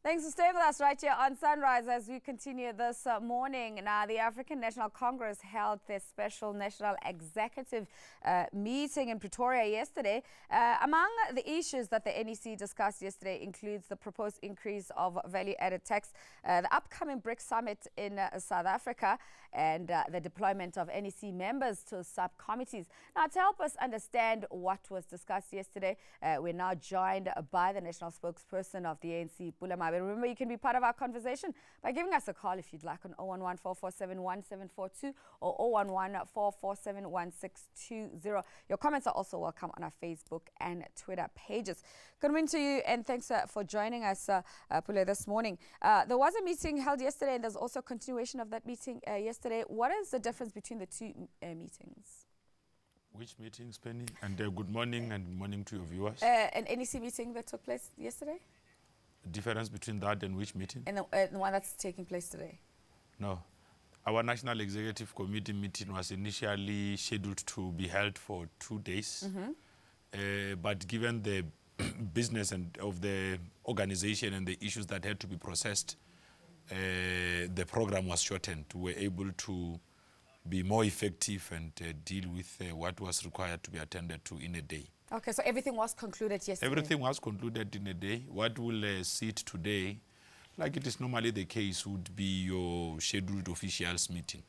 Thanks for staying with us right here on Sunrise as we continue this morning. Now, the African National Congress held their special national executive meeting in Pretoria yesterday. Among the issues that the NEC discussed yesterday includes the proposed increase of value-added tax, the upcoming BRICS Summit in South Africa, and the deployment of NEC members to subcommittees. Now, to help us understand what was discussed yesterday, we're now joined by the National Spokesperson of the ANC, Pule Mabe. Remember, you can be part of our conversation by giving us a call if you'd like on 011-447-1742 or 011-447-1620. Your comments are also welcome on our Facebook and Twitter pages. Good morning to you, and thanks for joining us, Pule, this morning. There was a meeting held yesterday, and there's also a continuation of that meeting yesterday. What is the difference between the two meetings? Which meetings, Penny? And good morning and morning to your viewers. An NEC meeting that took place yesterday? Difference between that and which meeting? And the one that's taking place today? No. Our National Executive Committee meeting was initially scheduled to be held for 2 days. But given the business of the organization and the issues that had to be processed, the program was shortened. We were able to be more effective and deal with what was required to be attended to in a day. Okay, so everything was concluded yesterday? Everything was concluded in a day. What will sit today, like it is normally the case, would be your scheduled officials meeting.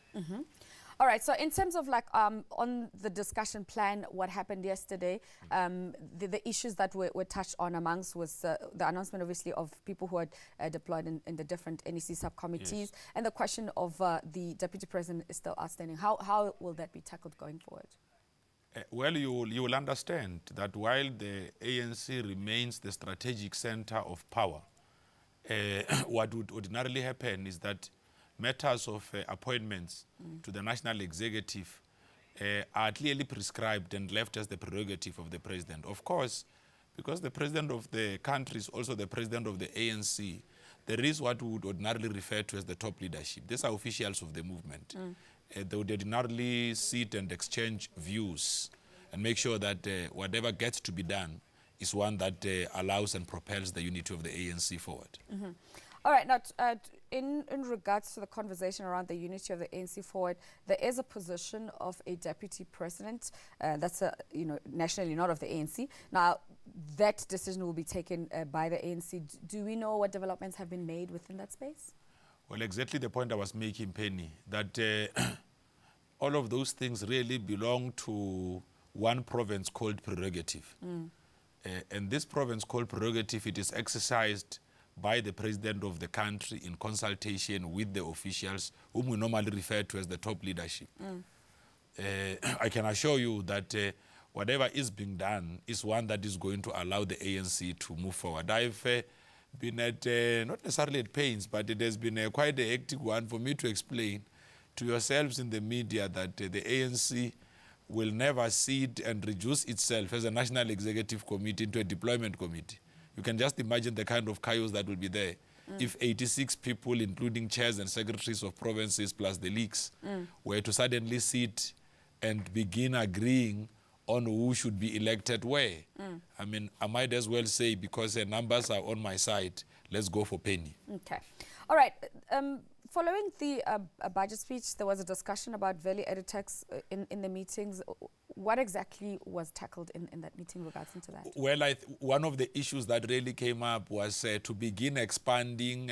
All right, so in terms of like on the discussion plan, what happened yesterday, the issues that were touched on amongst was the announcement, obviously, of people who are deployed in the different NEC subcommittees, and the question of the Deputy President is still outstanding. How will that be tackled going forward? Well, you will understand that while the ANC remains the strategic center of power, what would ordinarily happen is that matters of appointments to the national executive are clearly prescribed and left as the prerogative of the president. Of course, because the president of the country is also the president of the ANC, there is what we would ordinarily refer to as the top leadership. These are officials of the movement. They would ordinarily sit and exchange views and make sure that whatever gets to be done is one that allows and propels the unity of the ANC forward. All right, now in regards to the conversation around the unity of the ANC forward, there is a position of a deputy president that's nationally not of the ANC. Now, that decision will be taken by the ANC. Do we know what developments have been made within that space? Well, exactly the point I was making, Penny, that all of those things really belong to one province called prerogative. And this province called prerogative, it is exercised by the president of the country in consultation with the officials, whom we normally refer to as the top leadership. I can assure you that whatever is being done is one that is going to allow the ANC to move forward. I've been at, not necessarily at pains, but it has been quite a hectic one for me to explain to yourselves in the media that the ANC will never sit and reduce itself as a National Executive Committee into a deployment committee. You can just imagine the kind of chaos that will be there if 86 people, including chairs and secretaries of provinces plus the leagues, were to suddenly sit and begin agreeing on who should be elected where. I mean, I might as well say, because the numbers are on my side, let's go for Penny. Okay. All right. Following the budget speech, there was a discussion about value-added tax in the meetings. What exactly was tackled in that meeting regards to that? Well, one of the issues that really came up was to begin expanding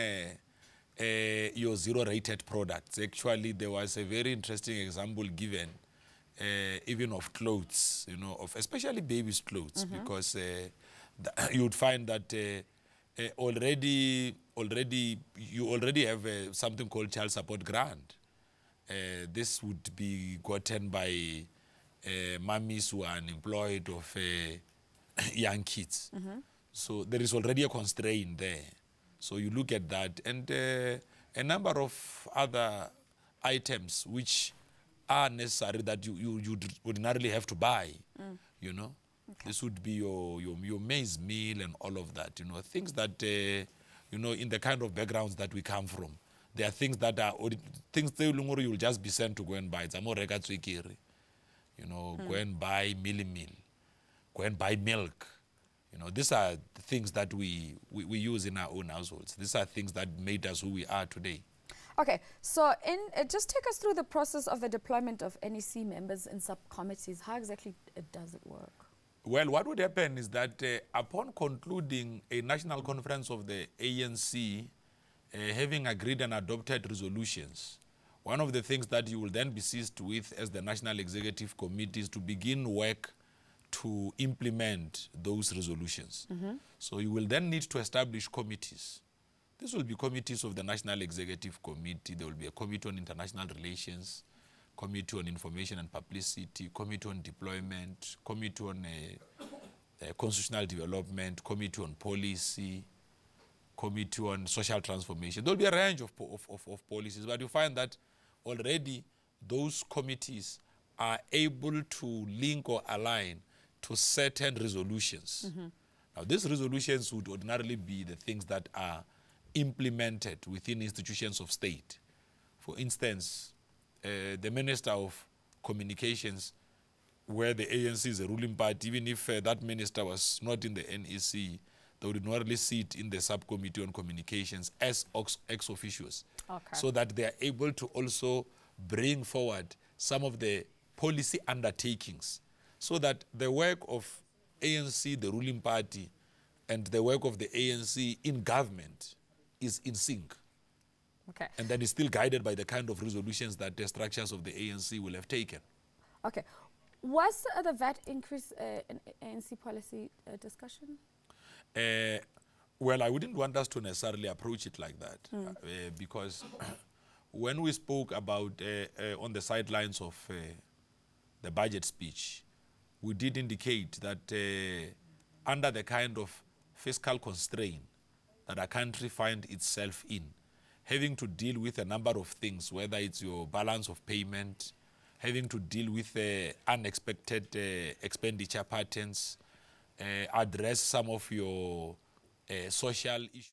your zero-rated products. Actually, there was a very interesting example given, even of clothes, especially babies' clothes, because you would find that you already have something called child support grant. This would be gotten by mummies who are unemployed of young kids. So there is already a constraint there. So you look at that, and a number of other items which are necessary that you ordinarily have to buy, This would be your maize meal and all of that, things that, in the kind of backgrounds that we come from. There are things that are, things that you'll just be sent to go and buy. It's a more record, go and buy meal, go and buy milk, You know, these are the things that we use in our own households. These are things that made us who we are today. Okay, so just take us through the process of the deployment of NEC members in subcommittees. How exactly does it work? Well, what would happen is that upon concluding a national conference of the ANC, having agreed and adopted resolutions, one of the things that you will then be seized with as the National Executive Committee is to begin work to implement those resolutions. So you will then need to establish committees. This will be committees of the National Executive Committee. There will be a committee on international relations, committee on information and publicity, committee on deployment, committee on constitutional development, committee on policy, committee on social transformation. There will be a range of policies, but you find that already those committees are able to link or align to certain resolutions. Now, these resolutions would ordinarily be the things that are implemented within institutions of state. For instance, the Minister of Communications, where the ANC is a ruling party, even if that minister was not in the NEC, they would normally sit in the subcommittee on communications as ex officios, so that they are able to also bring forward some of the policy undertakings, so that the work of ANC, the ruling party, and the work of the ANC in government is in sync. Okay. And then is still guided by the kind of resolutions that the structures of the ANC will have taken. Okay. Was the VAT increase an ANC policy discussion? Well, I wouldn't want us to necessarily approach it like that, because when we spoke about on the sidelines of the budget speech, we did indicate that under the kind of fiscal constraint that a country finds itself in, having to deal with a number of things, whether it's your balance of payment, having to deal with unexpected expenditure patterns, address some of your social issues.